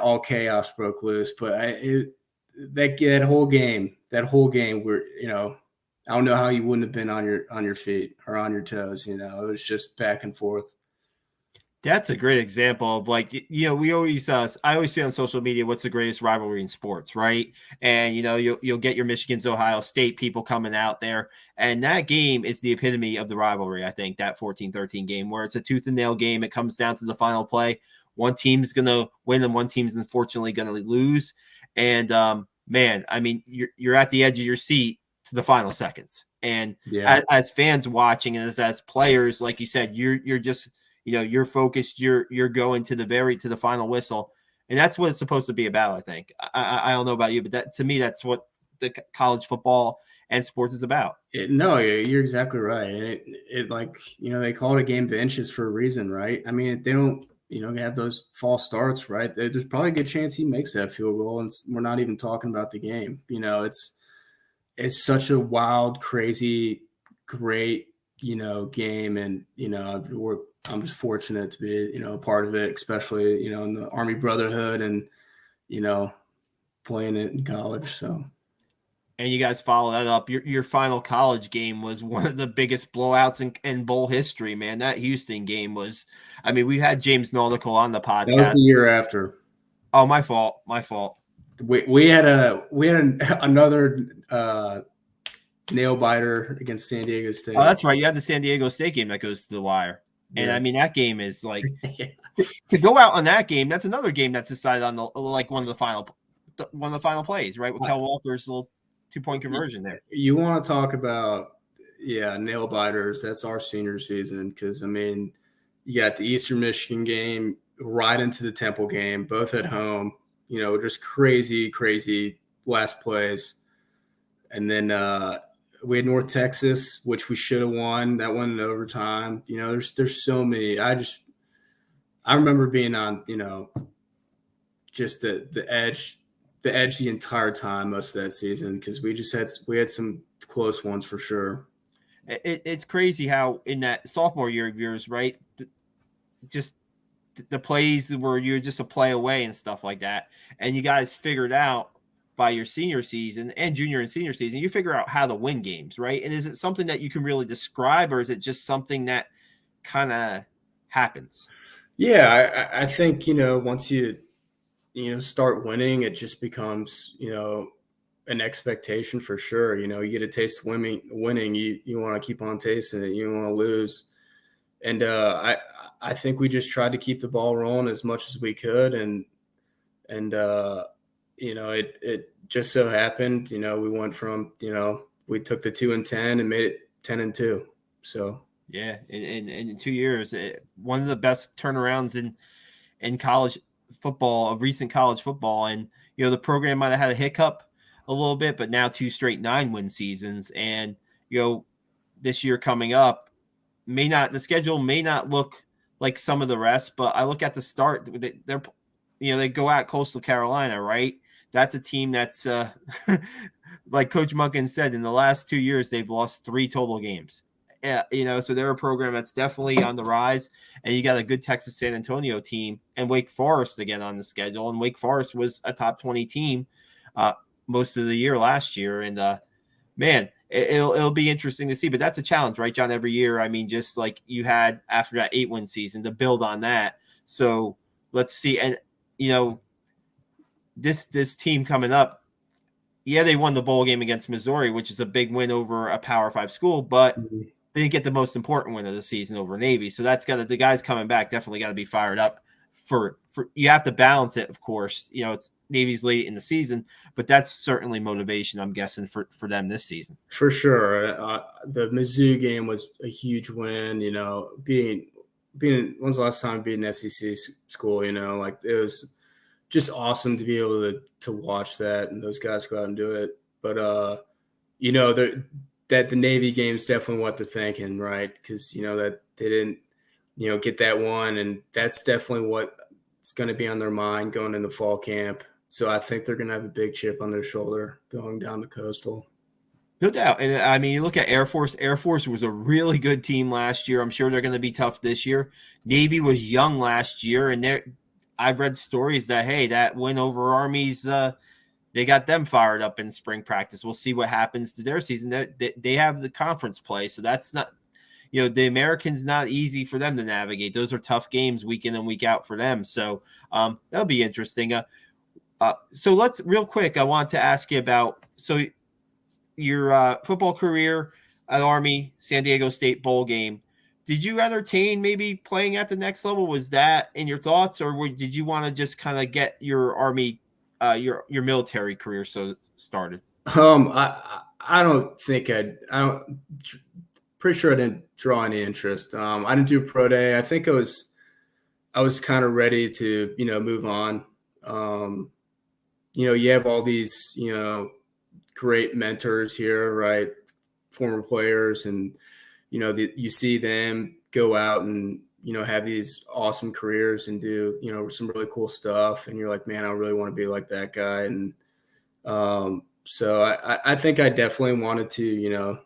all chaos broke loose. But that whole game, where I don't know how you wouldn't have been on your feet or on your toes. It was just back and forth. That's a great example of we always I always say on social media, what's the greatest rivalry in sports, right? And you'll get your Michigan's Ohio State people coming out there, and that game is the epitome of the rivalry. I think that 14-13 game where it's a tooth and nail game. It comes down to the final play. One team's gonna win and one team's unfortunately gonna lose. And man, I mean, you're at the edge of your seat to the final seconds. And as fans watching and as players, like you said, you're just you're focused, you're going to the final whistle. And that's what it's supposed to be about, I think. I don't know about you, but that to me, that's what the college football and sports is about. No, you're exactly right. And they call it a game of inches for a reason, right? I mean, they don't, have those false starts, right? There's probably a good chance he makes that field goal, and we're not even talking about the game. It's such a wild, crazy, great, game. And, I'm just fortunate to be, a part of it, especially, in the Army Brotherhood and, playing it in college. So. And you guys follow that up. Your final college game was one of the biggest blowouts in bowl history, man. That Houston game was, I mean, we had James Nautical on the podcast. That was the year after. Oh, my fault. We had another nail biter against San Diego State. Oh, that's right. You had the San Diego State game that goes to the wire. And I mean, that game is to go out on that game. That's another game that's decided on one of the final plays, right? With Kel Walker's little 2-point conversion there. You want to talk about, nail biters. That's our senior season. Cause I mean, you got the Eastern Michigan game right into the Temple game, both at home, just crazy, crazy last plays. And then, we had North Texas, which we should have won. That went in overtime. There's so many. I remember being on, just the edge the entire time most of that season because we had some close ones for sure. It's crazy how in that sophomore year of yours, right? Just the plays where you're just a play away and stuff like that, and you guys figured out by your senior season and junior and senior season, you figure out how to win games, right? And is it something that you can really describe, or is it just something that kind of happens? Yeah, I think, once you start winning, it just becomes, an expectation for sure. You get a taste of winning, you want to keep on tasting it. You don't want to lose. And I think we just tried to keep the ball rolling as much as we could. And it just so happened, we went from, we took the 2-10 and made it 10-2. So, yeah. In 2 years, one of the best turnarounds in college football, of recent college football. And, the program might have had a hiccup a little bit, but now 2 straight 9-win seasons. And, this year coming up, the schedule may not look like some of the rest, but I look at the start, they're, they go at Coastal Carolina, right? That's a team that's like Coach Munkin said, in the last 2 years, they've lost 3 total games. So they're a program that's definitely on the rise, and you got a good Texas San Antonio team and Wake Forest again on the schedule. And Wake Forest was a top 20 team most of the year last year. And man, it'll be interesting to see, but that's a challenge, right, John? Every year. I mean, just like you had after that 8-win season to build on that. So let's see. And, this team coming up, they won the bowl game against Missouri, which is a big win over a Power 5 school, but they didn't get the most important win of the season over Navy. So the guys coming back definitely got to be fired up for you have to balance it, of course. It's Navy's late in the season, but that's certainly motivation, I'm guessing, for them this season. For sure. The Mizzou game was a huge win, being when's the last time being an SEC school, like it was just awesome to be able to watch that and those guys go out and do it. But, that the Navy game is definitely what they're thinking, right? Because, that they didn't, get that one. And that's definitely what's going to be on their mind going into fall camp. So I think they're going to have a big chip on their shoulder going down the Coastal. No doubt. And I mean, you look at Air Force. Air Force was a really good team last year. I'm sure they're going to be tough this year. Navy was young last year, and I've read stories that, hey, that win over Army's, they got them fired up in spring practice. We'll see what happens to their season. They have the conference play, so that's not, the Americans, not easy for them to navigate. Those are tough games week in and week out for them. So that'll be interesting. So let's real quick. I want to ask you about your football career at Army, San Diego State bowl game. Did you entertain maybe playing at the next level? Was that in your thoughts, or did you want to just kind of get your Army, your military career started? I don't think pretty sure I didn't draw any interest. I didn't do a pro day. I think I was kind of ready to, move on. You have all these, great mentors here, right? Former players, and, you see them go out and, have these awesome careers and do, some really cool stuff. And you're like, man, I really want to be like that guy. And so I think I definitely wanted to,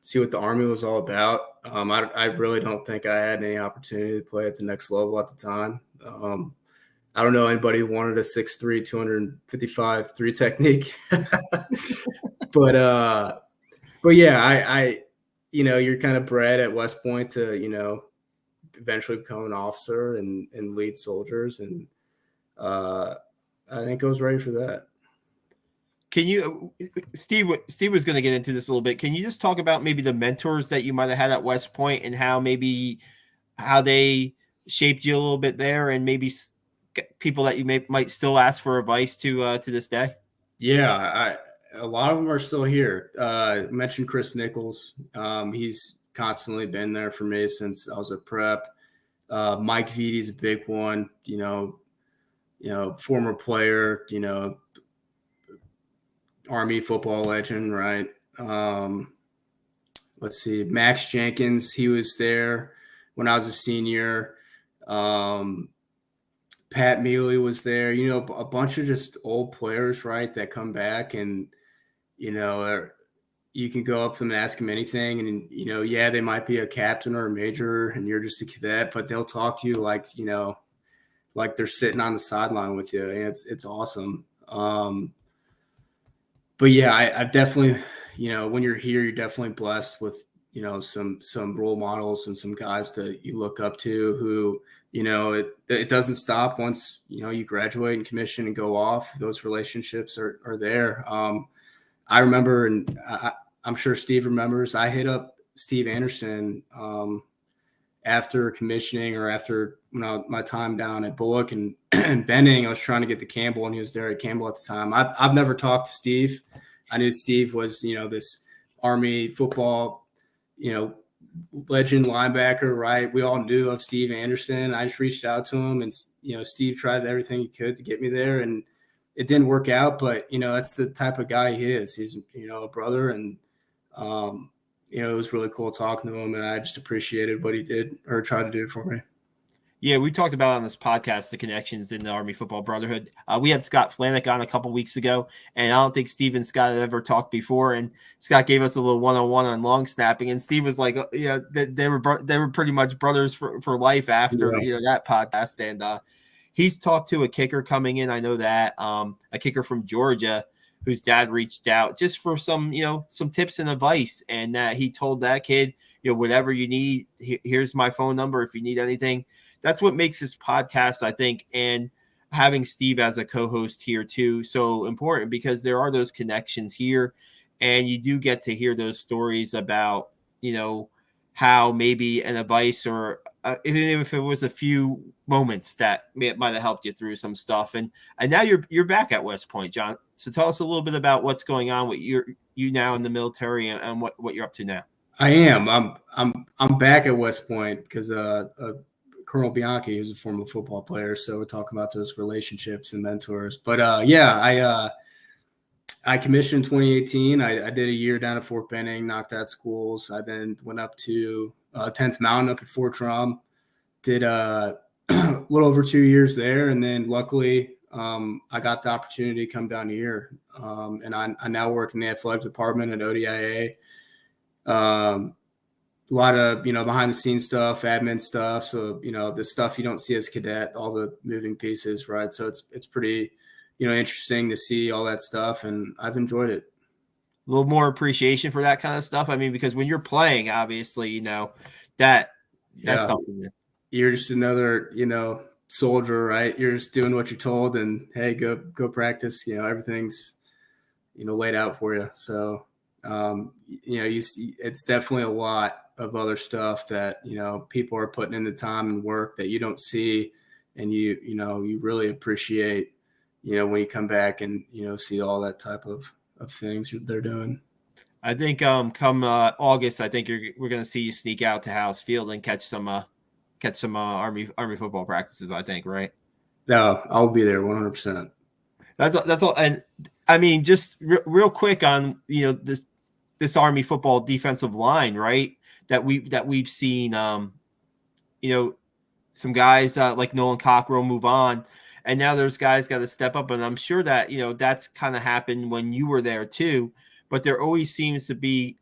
see what the Army was all about. I really don't think I had any opportunity to play at the next level at the time. I don't know anybody who wanted a 6'3", 255 3 technique. But yeah, you're kind of bred at West Point to, eventually become an officer and lead soldiers. And I think I was ready for that. Can you, Steve was going to get into this a little bit. Can you just talk about maybe the mentors that you might have had at West Point and how they shaped you a little bit there, and maybe people that you might still ask for advice to this day? Yeah, a lot of them are still here. I mentioned Chris Nichols. He's constantly been there for me since I was a prep. Mike Vidi's a big one, former player, Army football legend, right? Let's see, Max Jenkins, he was there when I was a senior. Pat Mealy was there, a bunch of just old players, right, that come back and, you can go up to them and ask them anything. And, they might be a captain or a major and you're just a cadet, but they'll talk to you like, like they're sitting on the sideline with you. And it's awesome. But yeah, I definitely, when you're here, you're definitely blessed with, some role models and some guys that you look up to who, it doesn't stop once, you graduate and commission and go off. Those relationships are there. I remember, and I'm sure Steve remembers, I hit up Steve Anderson after commissioning or after my time down at Bullock and Benning. I was trying to get to Campbell, and he was there at Campbell at the time. I've never talked to Steve. I knew Steve was, this Army football, legend linebacker, right? We all knew of Steve Anderson. I just reached out to him, and Steve tried everything he could to get me there, and it didn't work out. But that's the type of guy he is. He's a brother, and it was really cool talking to him, and I just appreciated what he did or tried to do for me. Yeah, we talked about on this podcast the connections in the Army Football Brotherhood. We had Scott Flanick on a couple weeks ago, and I don't think Steve and Scott had ever talked before. And Scott gave us a little one-on-one on long snapping, and Steve was like, they were pretty much brothers for life after that podcast. And he's talked to a kicker coming in. I know that a kicker from Georgia whose dad reached out just for some tips and advice, and that he told that kid, whatever you need, here's my phone number if you need anything. That's what makes this podcast, I think, and having Steve as a co-host here too, so important, because there are those connections here, and you do get to hear those stories about, how maybe an advice or even if it was a few moments that might have helped you through some stuff. And now you're back at West Point, John. So tell us a little bit about what's going on with you now in the military and what you're up to now. I am. I'm back at West Point because Colonel Bianchi, who's a former football player. So we're talking about those relationships and mentors. But I commissioned in 2018. I did a year down at Fort Benning, knocked out schools. I then went up to 10th Mountain up at Fort Drum, did a little over 2 years there. And then luckily I got the opportunity to come down here. And I now work in the athletic department at ODIA. A lot of, behind the scenes stuff, admin stuff. So, the stuff you don't see as cadet, all the moving pieces, right? So it's pretty, interesting to see all that stuff, and I've enjoyed it. A little more appreciation for that kind of stuff. I mean, because when you're playing, obviously, that stuff is it. You're just another, soldier, right? You're just doing what you're told, and hey, go practice. Everything's, laid out for you. So, you see, it's definitely a lot of other stuff that, people are putting in the time and work that you don't see. And you really appreciate, when you come back and, see all that type of things they're doing. I think come August, I think we're going to see you sneak out to House Field and catch some Army football practices, I think, right? No, I'll be there 100%. That's all. And I mean, just real quick on, this Army football defensive line, right? That we've seen, some guys like Nolan Cockrell move on, and now there's guys got to step up. And I'm sure that, that's kind of happened when you were there too, but there always seems to be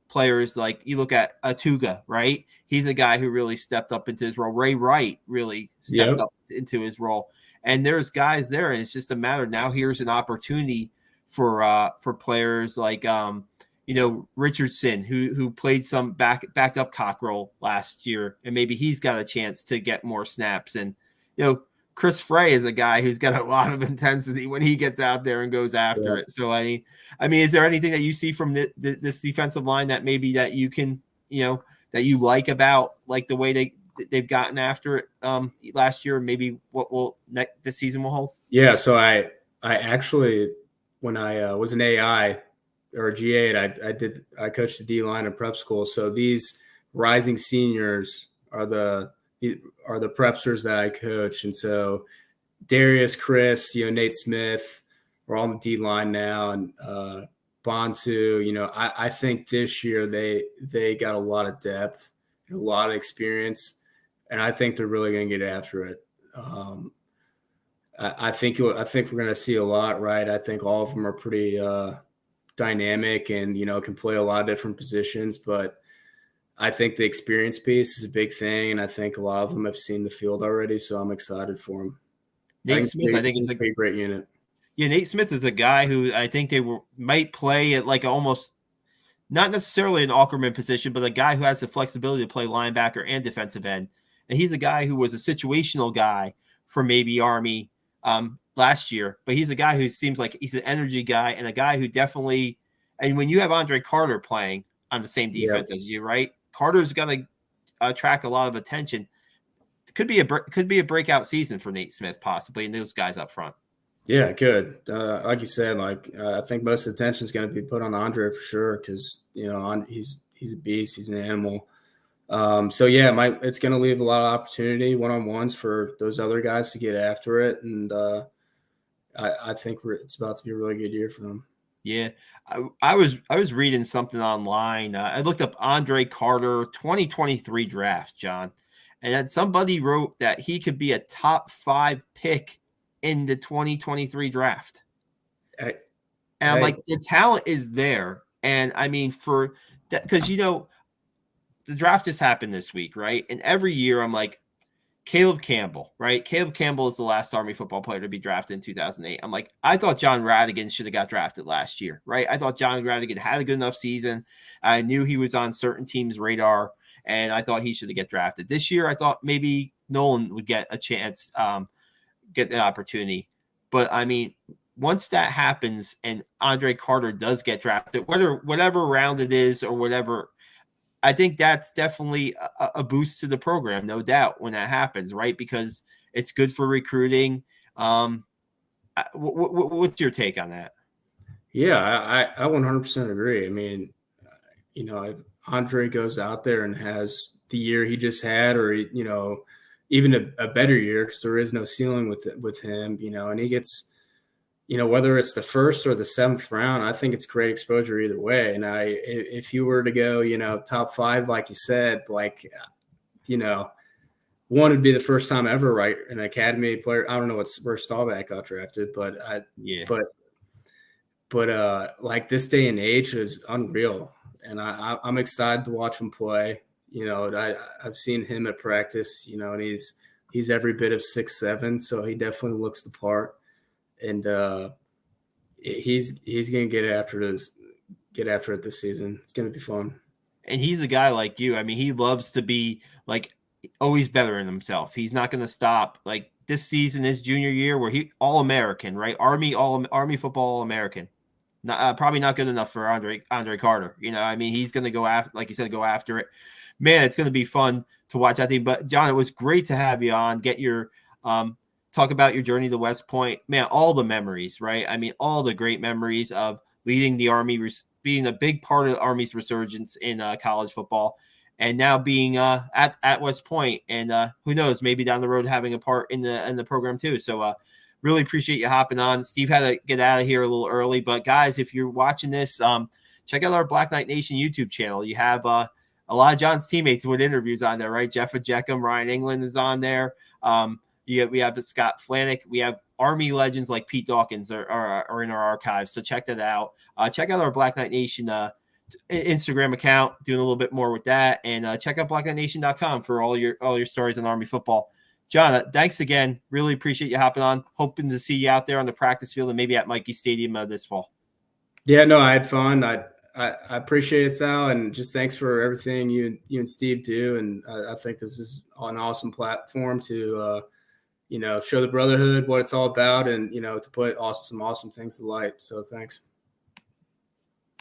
players like you look at Atuga, right? He's a guy who really stepped up into his role. Ray Wright really stepped up into his role. And there's guys there, and it's just a matter. Now here's an opportunity for players like, Richardson, who played some backup Cockrell last year, and maybe he's got a chance to get more snaps. And, Chris Frey is a guy who's got a lot of intensity when he gets out there and goes after it. So, I mean, is there anything that you see from this defensive line that maybe that you can, that you like about like the way they've gotten after it last year, and maybe what this season will hold? Yeah. So I actually, when I was an AI or a G8, I coached the D line in prep school. So these rising seniors are the prepsters that I coach. And so Darius, Chris, Nate Smith, we're all on the D line now, and Bonsu, I think this year they got a lot of depth and a lot of experience, and I think they're really going to get after it. I think we're going to see a lot, right? I think all of them are pretty dynamic and, can play a lot of different positions, but I think the experience piece is a big thing, and I think a lot of them have seen the field already, so I'm excited for them. Nate Smith, I think, is a great unit. Yeah, Nate Smith is a guy who I think might play at like almost not necessarily an Ackerman position, but a guy who has the flexibility to play linebacker and defensive end. And he's a guy who was a situational guy for maybe Army last year, but he's a guy who seems like he's an energy guy and a guy who definitely – and when you have Andre Carter playing on the same defense as you, right? Carter's got to attract a lot of attention. Could be a breakout season for Nate Smith possibly, and those guys up front. Yeah, good. Like you said, I think most of the attention is going to be put on Andre for sure, because he's a beast. He's an animal. So yeah, it's going to leave a lot of opportunity one-on-ones for those other guys to get after it. And I think it's about to be a really good year for them. Yeah, I was reading something online. I looked up Andre Carter 2023 draft, John, and then somebody wrote that he could be a top 5 pick in the 2023 draft. And I'm like, the talent is there, and I mean for that because the draft just happened this week, right? And every year I'm like, Caleb Campbell, right? Caleb Campbell is the last Army football player to be drafted in 2008. I'm like, I thought John Radigan should have got drafted last year, right? I thought John Radigan had a good enough season. I knew he was on certain teams' radar, and I thought he should have get drafted. This year, I thought maybe Nolan would get a chance, get an opportunity. But, I mean, once that happens and Andre Carter does get drafted, whatever round it is or whatever – I think that's definitely a boost to the program, no doubt, when that happens, right? Because it's good for recruiting. What's your take on that? Yeah, I 100% agree. I mean, if Andre goes out there and has the year he just had, or even a better year, because there is no ceiling with him, and he gets, whether it's the first or the 7th round, I think it's great exposure either way. And if you were to go, top 5, like you said, one would be the first time ever, right? An academy player. I don't know where Staubach got drafted, but like this day and age is unreal. And I'm excited to watch him play. I've seen him at practice, and he's every bit of 6'7", so he definitely looks the part. And he's going to get after it this season. It's going to be fun. And he's a guy like you. I mean, he loves to be like always bettering himself. He's not going to stop. Like this season, his junior year, where he All-American, right? Army football All-American. Probably not good enough for Andre Carter. I mean, he's going to go after, like you said, go after it. Man, it's going to be fun to watch that thing. But John, it was great to have you on. Get your talk about your journey to West Point. Man, all the memories, right? I mean, all the great memories of leading the Army, being a big part of the Army's resurgence in college football, and now being at West Point, and who knows, maybe down the road having a part in the program too. So really appreciate you hopping on. Steve had to get out of here a little early, but guys, if you're watching this, check out our Black Knight Nation YouTube channel. You have a lot of John's teammates with interviews on there, right? Jeff Ajeckum, Ryan England is on there. We have the Scott Flanick. We have Army legends like Pete Dawkins are in our archives. So check that out. Check out our Black Knight Nation Instagram account, doing a little bit more with that. And check out blackknightnation.com for all your stories on Army football. John, thanks again. Really appreciate you hopping on. Hoping to see you out there on the practice field and maybe at Mikey Stadium this fall. Yeah, no, I had fun. I appreciate it, Sal, and just thanks for everything you and Steve do. And I think this is an awesome platform to show the brotherhood what it's all about, and to put some awesome things to light. So thanks.